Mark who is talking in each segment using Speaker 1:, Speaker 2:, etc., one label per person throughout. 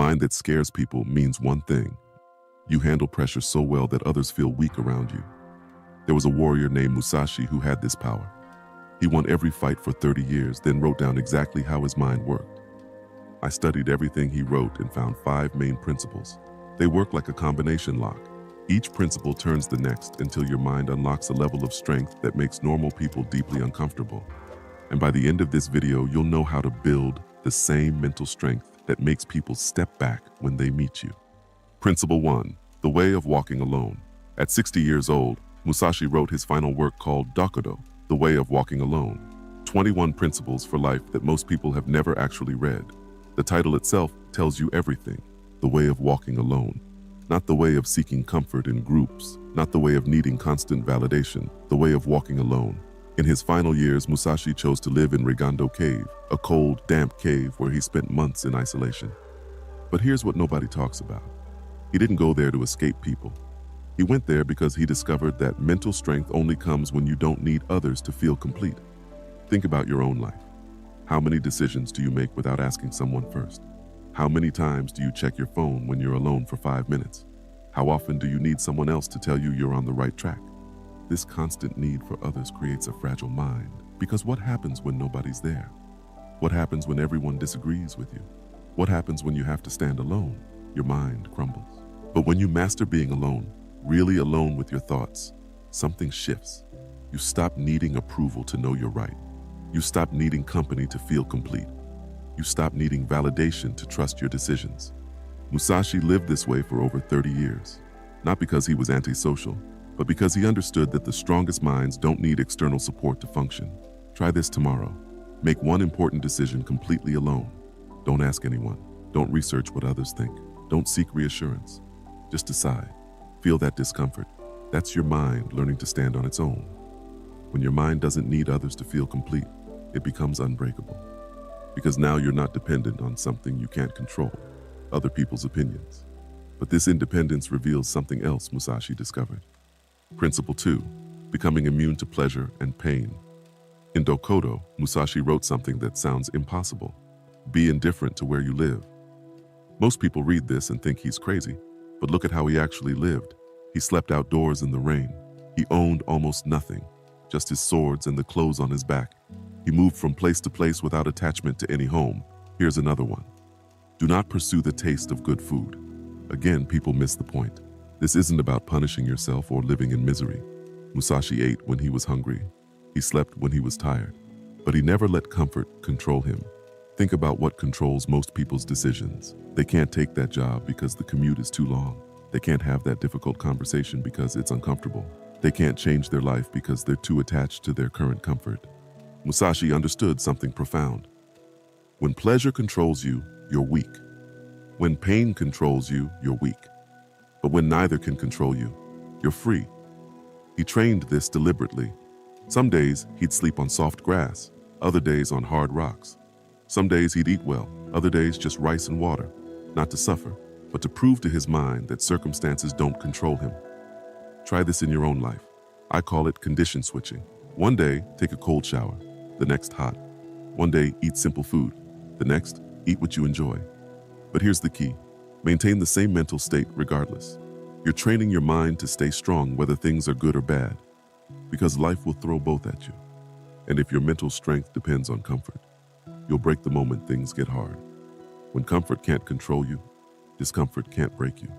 Speaker 1: mind that scares people means one thing: you handle pressure so well that others feel weak around you. There was a warrior named Musashi who had this power. He won every fight for 30 years, then wrote down exactly how his mind worked. I studied everything he wrote and found 5 main principles. They work like a combination lock. Each principle turns the next until your mind unlocks a level of strength that makes normal people deeply uncomfortable. And by the end of this video, you'll know how to build the same mental strength that makes people step back when they meet you. Principle 1: the way of walking alone. At 60 years old, Musashi wrote his final work called Dokudo, the way of walking alone. 21 principles for life that most people have never actually read. The title itself tells you everything. The way of walking alone. Not the way of seeking comfort in groups, not the way of needing constant validation, the way of walking alone. In his final years, Musashi chose to live in Rigando Cave, a cold, damp cave where he spent months in isolation. But here's what nobody talks about. He didn't go there to escape people. He went there because he discovered that mental strength only comes when you don't need others to feel complete. Think about your own life. How many decisions do you make without asking someone first? How many times do you check your phone when you're alone for 5 minutes? How often do you need someone else to tell you you're on the right track? This constant need for others creates a fragile mind, because what happens when nobody's there? What happens when everyone disagrees with you? What happens when you have to stand alone? Your mind crumbles. But when you master being alone, really alone with your thoughts, something shifts. You stop needing approval to know you're right. You stop needing company to feel complete. You stop needing validation to trust your decisions. Musashi lived this way for over 30 years, not because he was antisocial, but because he understood that the strongest minds don't need external support to function. Try this tomorrow. Make one important decision completely alone. Don't ask anyone. Don't research what others think. Don't seek reassurance. Just decide. Feel that discomfort. That's your mind learning to stand on its own. When your mind doesn't need others to feel complete, it becomes unbreakable. Because now you're not dependent on something you can't control, other people's opinions. But this independence reveals something else Musashi discovered. Principle 2: becoming immune to pleasure and pain. In Dokudo, Musashi wrote something that sounds impossible. Be indifferent to where you live. Most people read this and think he's crazy, but look at how he actually lived. He slept outdoors in the rain. He owned almost nothing, just his swords and the clothes on his back. He moved from place to place without attachment to any home. Here's another one. Do not pursue the taste of good food. Again, people miss the point. This isn't about punishing yourself or living in misery. Musashi ate when he was hungry. He slept when he was tired. But he never let comfort control him. Think about what controls most people's decisions. They can't take that job because the commute is too long. They can't have that difficult conversation because it's uncomfortable. They can't change their life because they're too attached to their current comfort. Musashi understood something profound. When pleasure controls you, you're weak. When pain controls you, you're weak. But when neither can control you, you're free. He trained this deliberately. Some days he'd sleep on soft grass, other days on hard rocks. Some days he'd eat well, other days just rice and water, not to suffer, but to prove to his mind that circumstances don't control him. Try this in your own life. I call it condition switching. One day, take a cold shower, the next hot. One day, eat simple food, the next, eat what you enjoy. But here's the key. Maintain the same mental state regardless. You're training your mind to stay strong whether things are good or bad, because life will throw both at you. And if your mental strength depends on comfort, you'll break the moment things get hard. When comfort can't control you, discomfort can't break you.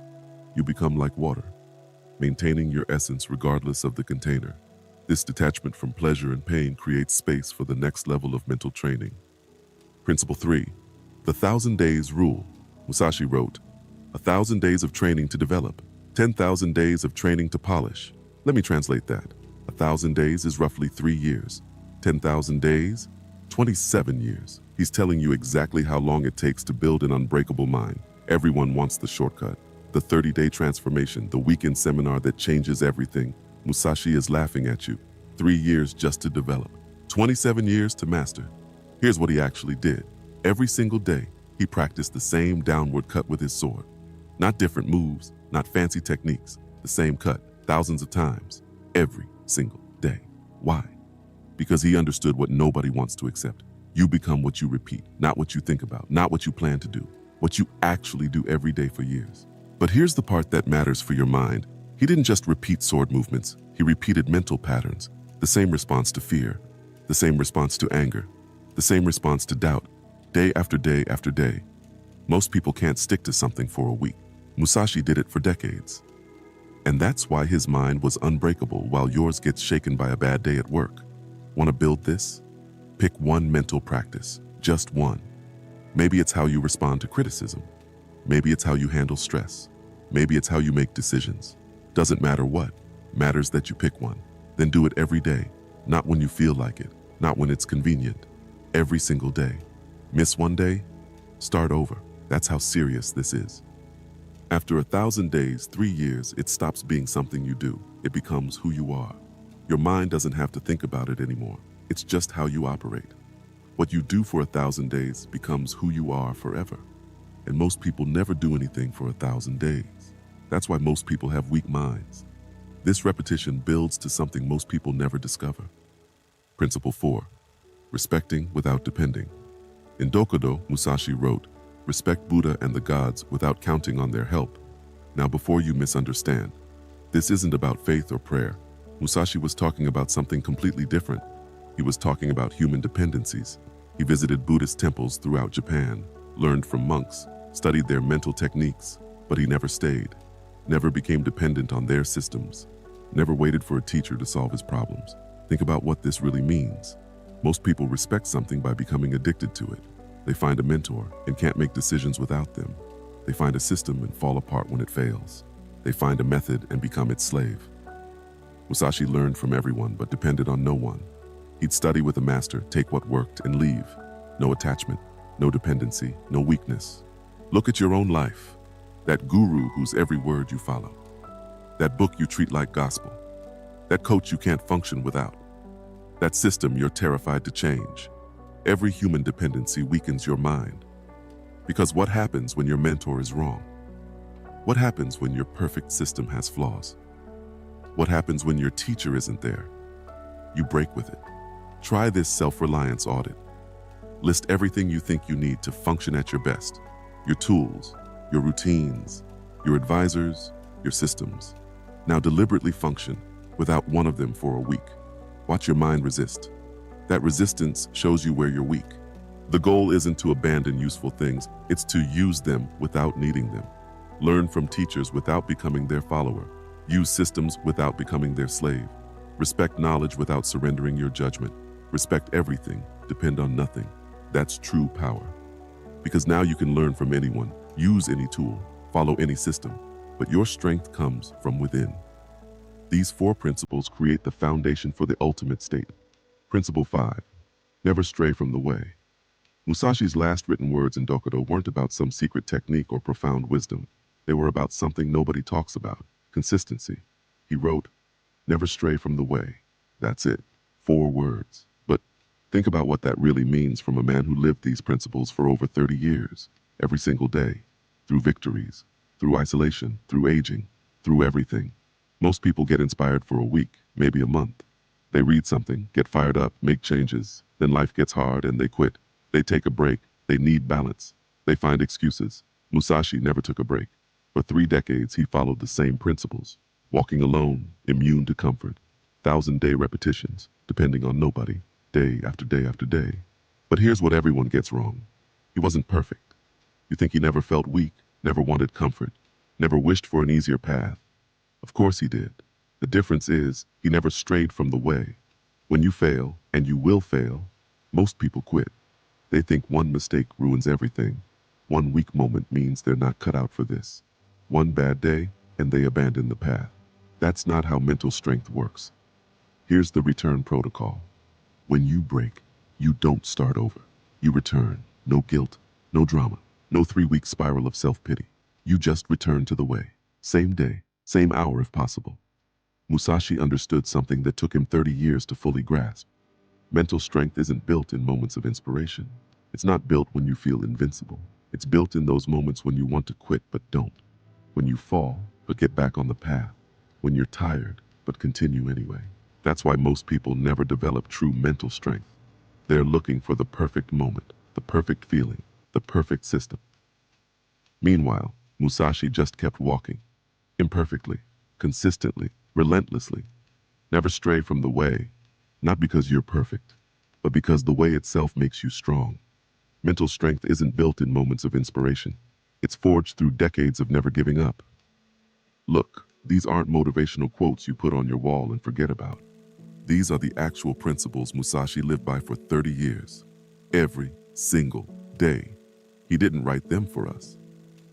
Speaker 1: You become like water, maintaining your essence regardless of the container. This detachment from pleasure and pain creates space for the next level of mental training. Principle 3: the 1,000 days rule. Musashi wrote, 1,000 days of training to develop, 10,000 days of training to polish. Let me translate that. 1,000 days is roughly 3 years. 10,000 days, 27 years. He's telling you exactly how long it takes to build an unbreakable mind. Everyone wants the shortcut, the 30-day transformation, the weekend seminar that changes everything. Musashi is laughing at you. 3 years just to develop, 27 years to master. Here's what he actually did. Every single day, he practiced the same downward cut with his sword. Not different moves, not fancy techniques, the same cut, thousands of times, every single day. Why? Because he understood what nobody wants to accept. You become what you repeat, not what you think about, not what you plan to do. what you actually do every day for years. But here's the part that matters for your mind. He didn't just repeat sword movements, he repeated mental patterns. The same response to fear, the same response to anger, the same response to doubt, day after day after day. Most people can't stick to something for a week. Musashi did it for decades. And that's why his mind was unbreakable while yours gets shaken by a bad day at work. Want to build this? Pick one mental practice, just one. Maybe it's how you respond to criticism. Maybe it's how you handle stress. Maybe it's how you make decisions. Doesn't matter what, matters that you pick one. Then do it every day, not when you feel like it, not when it's convenient. Every single day. Miss one day? Start over. That's how serious this is. After 1,000 days, 3 years, it stops being something you do. It becomes who you are. Your mind doesn't have to think about it anymore. It's just how you operate. What you do for 1,000 days becomes who you are forever. And most people never do anything for 1,000 days. That's why most people have weak minds. This repetition builds to something most people never discover. Principle 4. Respecting without depending. In Dokudo, Musashi wrote, "Respect Buddha and the gods without counting on their help." Now before you misunderstand, this isn't about faith or prayer. Musashi was talking about something completely different. He was talking about human dependencies. He visited Buddhist temples throughout Japan, learned from monks, studied their mental techniques, but he never stayed, never became dependent on their systems, never waited for a teacher to solve his problems. Think about what this really means. Most people respect something by becoming addicted to it. They find a mentor and can't make decisions without them. They find a system and fall apart when it fails. They find a method and become its slave. Musashi learned from everyone but depended on no one. He'd study with a master, take what worked, and leave. No attachment, no dependency, no weakness. Look at your own life. That guru whose every word you follow. That book you treat like gospel. That coach you can't function without. That system you're terrified to change. Every human dependency weakens your mind. Because what happens when your mentor is wrong? What happens when your perfect system has flaws? What happens when your teacher isn't there? You break with it. Try this self-reliance audit. List everything you think you need to function at your best. Your tools, your routines, your advisors, your systems. Now deliberately function without one of them for a week. Watch your mind resist. That resistance shows you where you're weak. The goal isn't to abandon useful things, it's to use them without needing them. Learn from teachers without becoming their follower. Use systems without becoming their slave. Respect knowledge without surrendering your judgment. Respect everything, depend on nothing. That's true power. Because now you can learn from anyone, use any tool, follow any system, but your strength comes from within. These 4 principles create the foundation for the ultimate state. Principle 5. Never stray from the way. Musashi's last written words in Dokudo weren't about some secret technique or profound wisdom. They were about something nobody talks about, consistency. He wrote, "Never stray from the way." That's it. 4 words. But think about what that really means from a man who lived these principles for over 30 years, every single day, through victories, through isolation, through aging, through everything. Most people get inspired for a week, maybe a month. They read something, get fired up, make changes, then life gets hard and they quit. They take a break. They need balance. They find excuses. Musashi never took a break. For 3 decades, he followed the same principles. Walking alone, immune to comfort. 1,000-day repetitions, depending on nobody, day after day after day. But here's what everyone gets wrong. He wasn't perfect. You think he never felt weak, never wanted comfort, never wished for an easier path? Of course he did. The difference is, he never strayed from the way. When you fail, and you will fail, most people quit. They think one mistake ruins everything. One weak moment means they're not cut out for this. One bad day, and they abandon the path. That's not how mental strength works. Here's the return protocol. When you break, you don't start over. You return. No guilt, no drama, no 3-week spiral of self-pity. You just return to the way. Same day, same hour if possible. Musashi understood something that took him 30 years to fully grasp. Mental strength isn't built in moments of inspiration. It's not built when you feel invincible. It's built in those moments when you want to quit but don't. When you fall, but get back on the path. When you're tired, but continue anyway. That's why most people never develop true mental strength. They're looking for the perfect moment, the perfect feeling, the perfect system. Meanwhile, Musashi just kept walking, imperfectly, consistently, relentlessly. Never stray from the way, not because you're perfect, but because the way itself makes you strong. Mental strength isn't built in moments of inspiration. It's forged through decades of never giving up. Look, these aren't motivational quotes you put on your wall and forget about. These are the actual principles Musashi lived by for 30 years. Every single day. He didn't write them for us.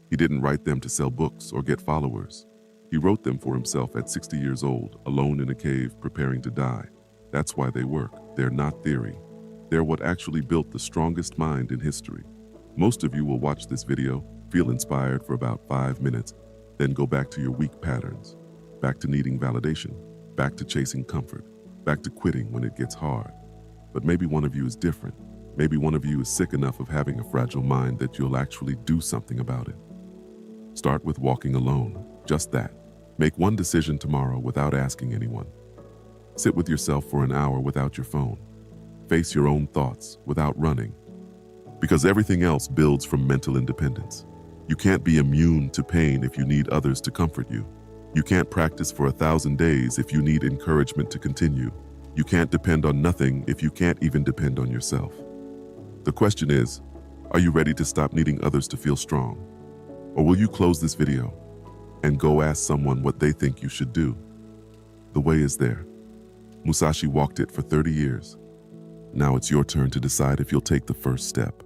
Speaker 1: He didn't write them to sell books or get followers. He wrote them for himself at 60 years old, alone in a cave, preparing to die. That's why they work. They're not theory. They're what actually built the strongest mind in history. Most of you will watch this video, feel inspired for about 5 minutes, then go back to your weak patterns, back to needing validation, back to chasing comfort, back to quitting when it gets hard. But maybe one of you is different. Maybe one of you is sick enough of having a fragile mind that you'll actually do something about it. Start with walking alone, just that. Make one decision tomorrow without asking anyone. Sit with yourself for an hour without your phone. Face your own thoughts without running. Because everything else builds from mental independence. You can't be immune to pain if you need others to comfort you. You can't practice for 1,000 days if you need encouragement to continue. You can't depend on nothing if you can't even depend on yourself. The question is, are you ready to stop needing others to feel strong? Or will you close this video and go ask someone what they think you should do? The way is there. Musashi walked it for 30 years. Now it's your turn to decide if you'll take the first step.